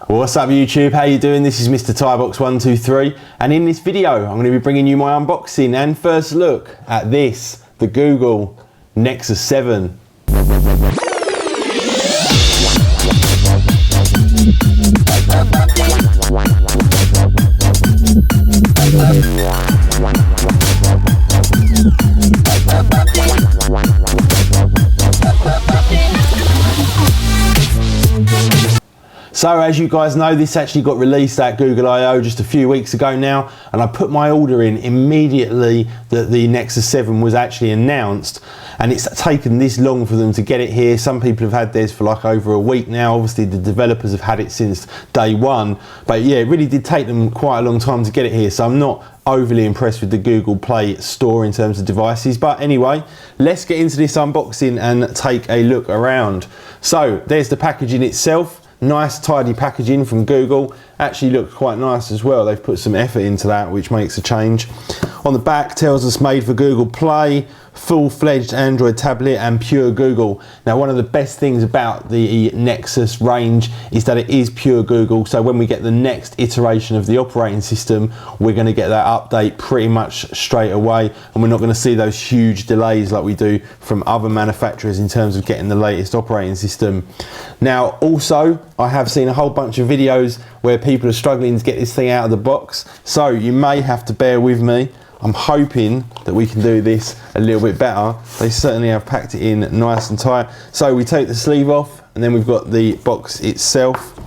What's up YouTube, how you doing? This is Mr. Tybox123 and in this video I'm going to be bringing you my unboxing and first look at this, the Google Nexus 7. So as you guys know, this actually got released at Google I/O just a few weeks ago now, and I put my order in immediately that the Nexus 7 was actually announced, and it's taken this long for them to get it here. Some people have had theirs for like over a week now. Obviously the developers have had it since day one, but yeah, it really did take them quite a long time to get it here, so I'm not overly impressed with the Google Play Store in terms of devices. But anyway, let's get into this unboxing and take a look around. So there's the packaging itself. Nice tidy packaging from Google. Actually looks quite nice as well. They've put some effort into that, which makes a change. On the back tells us made for Google Play, full-fledged Android tablet and pure Google. Now one of the best things about the Nexus range is that it is pure Google, so when we get the next iteration of the operating system, we're going to get that update pretty much straight away, and we're not going to see those huge delays like we do from other manufacturers in terms of getting the latest operating system. Now also, I have seen a whole bunch of videos where people are struggling to get this thing out of the box, so you may have to bear with me. I'm hoping that we can do this a little bit better. They certainly have packed it in nice and tight. So we take the sleeve off and then we've got the box itself.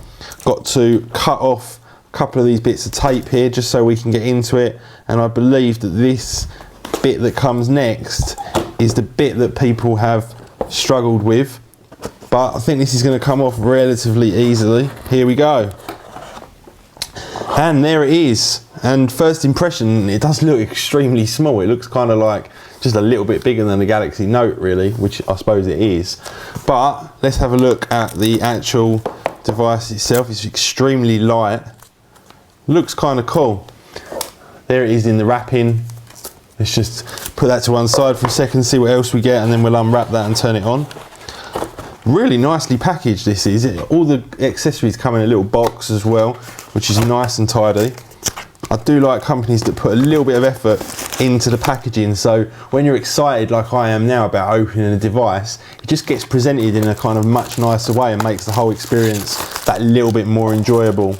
Got to cut off a couple of these bits of tape here just so we can get into it. And I believe that this bit that comes next is the bit that people have struggled with. But I think this is going to come off relatively easily. Here we go. And there it is. And first impression, it does look extremely small. It looks kind of like just a little bit bigger than the Galaxy Note really, which I suppose it is. But let's have a look at the actual device itself. It's extremely light. Looks kind of cool. There it is in the wrapping. Let's just put that to one side for a second, see what else we get, and then we'll unwrap that and turn it on. Really nicely packaged this is. All the accessories come in a little box as well, which is nice and tidy. I do like companies that put a little bit of effort into the packaging, so when you're excited like I am now about opening a device, it just gets presented in a kind of much nicer way and makes the whole experience that little bit more enjoyable.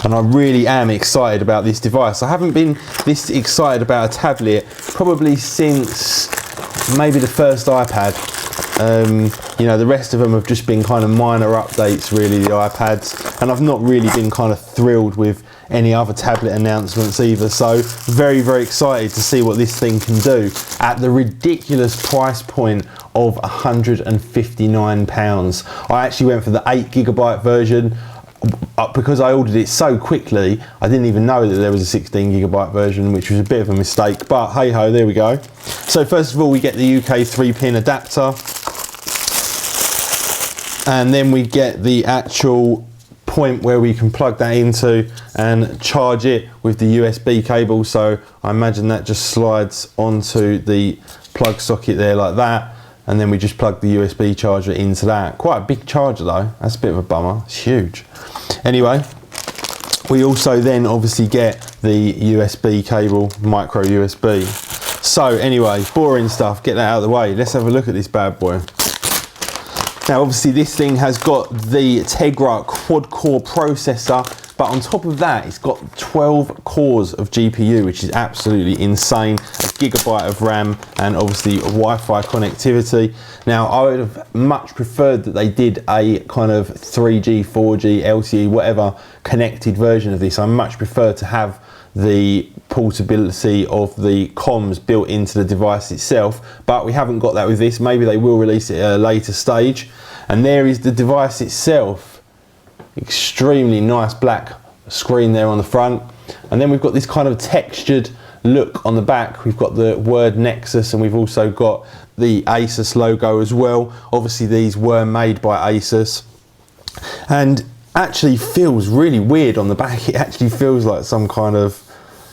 And I really am excited about this device. I haven't been this excited about a tablet probably since maybe the first iPad. You know, the rest of them have just been kind of minor updates really, the iPads, and I've not really been kind of thrilled with any other tablet announcements either, so very excited to see what this thing can do at the ridiculous price point of £159. I actually went for the 8GB version because I ordered it so quickly. I didn't even know that there was a 16GB version, which was a bit of a mistake, but hey ho, there we go. So first of all we get the UK 3-pin adapter, and then we get the actual point where we can plug that into and charge it with the USB cable. So I imagine that just slides onto the plug socket there like that, and then we just plug the USB charger into that. Quite a big charger though, that's a bit of a bummer, it's huge. Anyway, we also then obviously get the USB cable, micro USB. So anyway, boring stuff, get that out of the way. Let's have a look at this bad boy. Now obviously this thing has got the Tegra quad-core processor, but on top of that it's got 12 cores of GPU, which is absolutely insane, a gigabyte of RAM, and obviously Wi-Fi connectivity. Now I would have much preferred that they did a kind of 3G, 4G, LTE, whatever connected version of this. I much prefer to have the portability of the comms built into the device itself, but we haven't got that with this. Maybe they will release it at a later stage. And there is the device itself. Extremely nice black screen there on the front, and then we've got this kind of textured look on the back. We've got the word Nexus, and we've also got the Asus logo as well. Obviously these were made by Asus, and actually feels really weird on the back. It actually feels like some kind of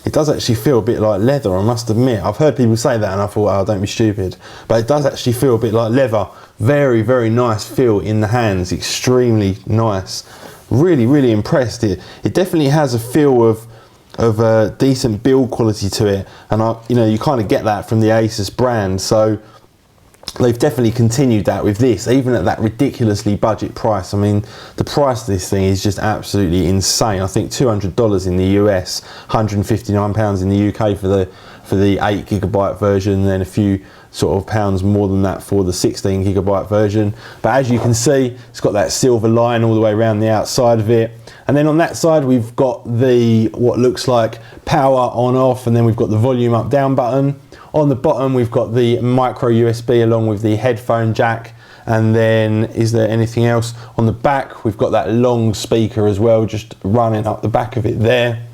It does actually feel a bit like leather, I must admit. I've heard people say that and I thought, oh, don't be stupid. But it does actually feel a bit like leather. Very, very nice feel in the hands, extremely nice. Really, really impressed. It definitely has a feel of a decent build quality to it. And you kind of get that from the Asus brand. So they've definitely continued that with this, even at that ridiculously budget price. I mean, the price of this thing is just absolutely insane. I think $200 in the US, £159 in the UK for the 8GB version, and then a few sort of pounds more than that for the 16GB version. But as you can see, it's got that silver line all the way around the outside of it. And then on that side, we've got the what looks like power on off, and then we've got the volume up down button. On the bottom, we've got the micro USB along with the headphone jack. And then, is there anything else? On the back, we've got that long speaker as well, just running up the back of it there.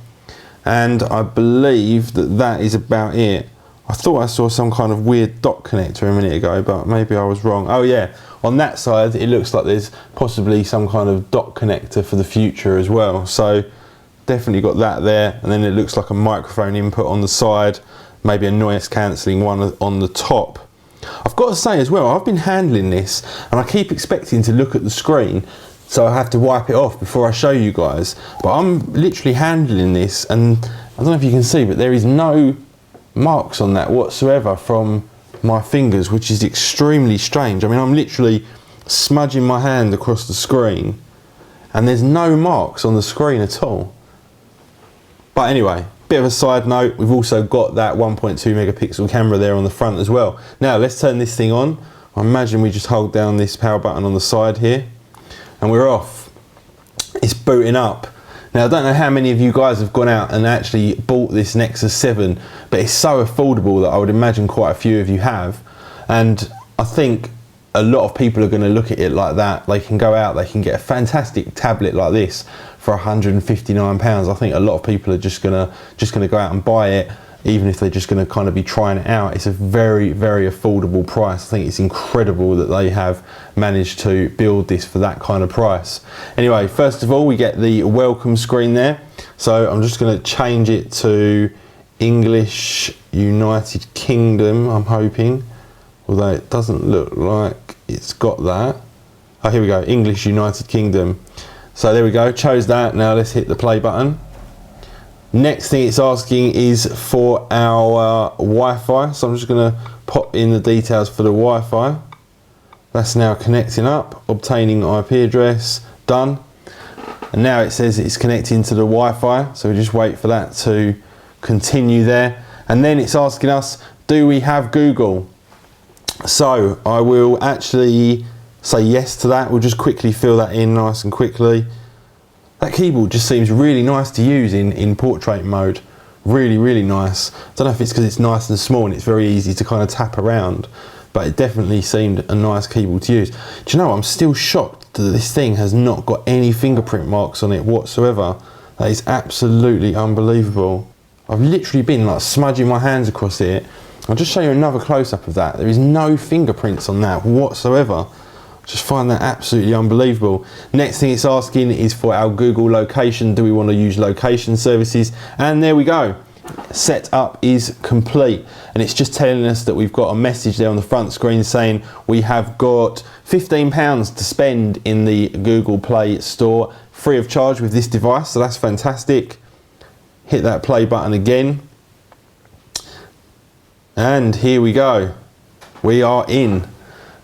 And I believe that is about it. I thought I saw some kind of weird dock connector a minute ago, but maybe I was wrong. Oh yeah, on that side, it looks like there's possibly some kind of dock connector for the future as well. So definitely got that there. And then it looks like a microphone input on the side, maybe a noise cancelling one on the top. I've got to say as well, I've been handling this and I keep expecting to look at the screen, so I have to wipe it off before I show you guys. But I'm literally handling this, and I don't know if you can see, but there is no marks on that whatsoever from my fingers, which is extremely strange. I mean, I'm literally smudging my hand across the screen and there's no marks on the screen at all. But anyway, bit of a side note, we've also got that 1.2 megapixel camera there on the front as well. Now let's turn this thing on. I imagine we just hold down this power button on the side here and we're off. It's booting up. Now I don't know how many of you guys have gone out and actually bought this Nexus 7, but it's so affordable that I would imagine quite a few of you have. And I think a lot of people are going to look at it like that. They can go out, they can get a fantastic tablet like this for £159. I think a lot of people are just gonna go out and buy it, even if they're just going to kind of be trying it out. It's a very, very affordable price. I think it's incredible that they have managed to build this for that kind of price. Anyway, first of all, we get the welcome screen there. So I'm just going to change it to English United Kingdom, I'm hoping, although it doesn't look like it's got that. Oh, here we go, English United Kingdom. So there we go, chose that. Now let's hit the play button. Next thing it's asking is for our Wi-Fi. So I'm just going to pop in the details for the Wi-Fi. That's now connecting up, obtaining IP address, done. And now it says it's connecting to the Wi-Fi. So we just wait for that to continue there. And then it's asking us, do we have Google? So I will actually say yes to that. We'll just quickly fill that in nice and quickly. That keyboard just seems really nice to use in portrait mode. Really, really nice. I don't know if it's because it's nice and small and it's very easy to kind of tap around, but it definitely seemed a nice keyboard to use. Do you know, I'm still shocked that this thing has not got any fingerprint marks on it whatsoever. That is absolutely unbelievable. I've literally been like smudging my hands across it. I'll just show you another close-up of that. There is no fingerprints on that whatsoever. Just find that absolutely unbelievable. Next thing it's asking is for our Google location. Do we want to use location services? And there we go. Setup is complete. And it's just telling us that we've got a message there on the front screen saying we have got £15 to spend in the Google Play Store free of charge with this device. So that's fantastic. Hit that play button again. And here we go. We are in.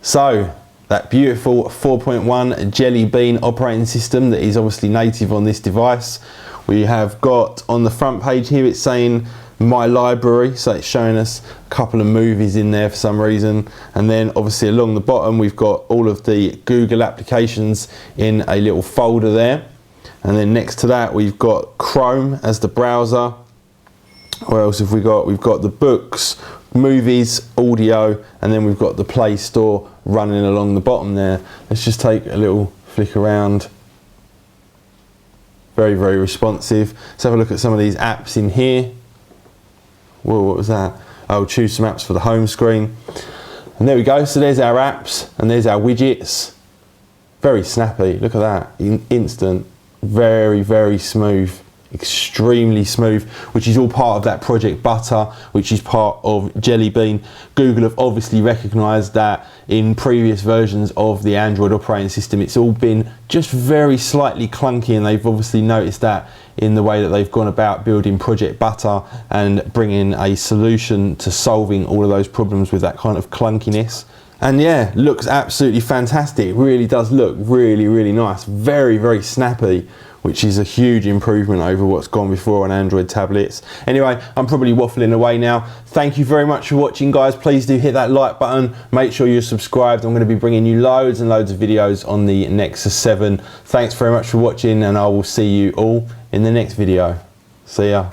So that beautiful 4.1 Jelly Bean operating system that is obviously native on this device. We have got on the front page here, it's saying My Library, so it's showing us a couple of movies in there for some reason. And then obviously along the bottom we've got all of the Google applications in a little folder there. And then next to that we've got Chrome as the browser. What else have we got? We've got the books, movies, audio, and then we've got the Play Store running along the bottom there. Let's just take a little flick around. Very, very responsive. Let's have a look at some of these apps in here. Whoa, what was that? I'll choose some apps for the home screen. And there we go. So there's our apps and there's our widgets. Very snappy. Look at that. Instant. Very, very smooth. extremely smooth, which is all part of that Project Butter, which is part of Jelly Bean. Google have obviously recognized that in previous versions of the Android operating system it's all been just very slightly clunky, and they've obviously noticed that in the way that they've gone about building Project Butter and bringing a solution to solving all of those problems with that kind of clunkiness. And yeah, looks absolutely fantastic. It really does look really, really nice. Very, very snappy, which is a huge improvement over what's gone before on Android tablets. Anyway, I'm probably waffling away now. Thank you very much for watching, guys. Please do hit that like button. Make sure you're subscribed. I'm going to be bringing you loads and loads of videos on the Nexus 7. Thanks very much for watching, and I will see you all in the next video. See ya.